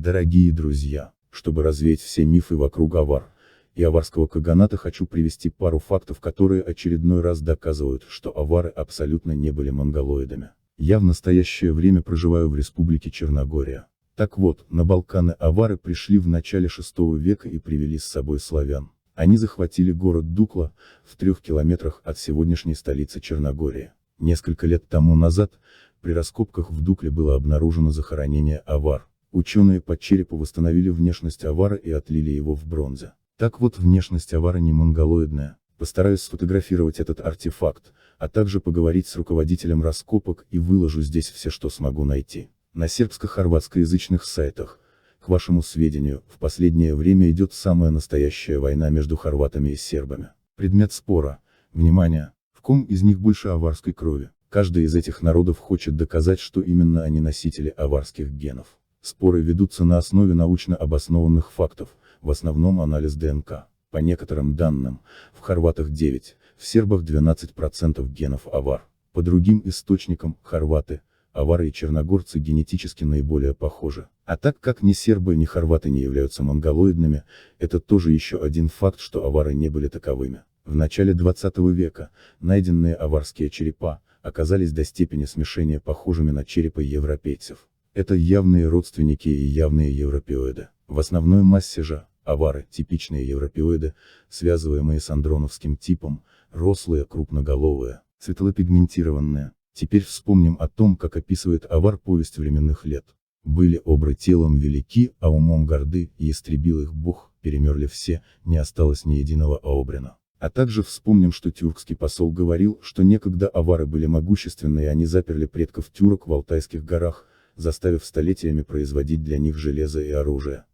Дорогие друзья, чтобы развеять все мифы вокруг авар и аварского каганата, хочу привести пару фактов, которые очередной раз доказывают, что авары абсолютно не были монголоидами. Я в настоящее время проживаю в республике Черногория. Так вот, на Балканы авары пришли в начале VI века и привели с собой славян. Они захватили город Дукла, в 3 километрах от сегодняшней столицы Черногории. Несколько лет тому назад, при раскопках в Дукле было обнаружено захоронение авар. Ученые по черепу восстановили внешность авара и отлили его в бронзе. Так вот, внешность авара не монголоидная. Постараюсь сфотографировать этот артефакт, а также поговорить с руководителем раскопок и выложу здесь все, что смогу найти. На сербско-хорватскоязычных сайтах, к вашему сведению, в последнее время идет самая настоящая война между хорватами и сербами. Предмет спора, внимание, в ком из них больше аварской крови. Каждый из этих народов хочет доказать, что именно они носители аварских генов. Споры ведутся на основе научно обоснованных фактов, в основном анализ ДНК. По некоторым данным, в хорватах 9, в сербах 12% генов авар. По другим источникам, хорваты, авары и черногорцы генетически наиболее похожи. А так как ни сербы, ни хорваты не являются монголоидными, это тоже еще один факт, что авары не были таковыми. В начале 20 века, найденные аварские черепа, оказались до степени смешения похожими на черепы европейцев. Это явные родственники и явные европеоиды. В основной массе же, авары, типичные европеоиды, связываемые с андроновским типом, рослые, крупноголовые, светлопигментированные. Теперь вспомним о том, как описывает авар повесть временных лет. Были обры телом велики, а умом горды, и истребил их Бог, перемерли все, не осталось ни единого аобрина. А также вспомним, что тюркский посол говорил, что некогда авары были могущественны, и они заперли предков тюрок в Алтайских горах, заставив столетиями производить для них железо и оружие.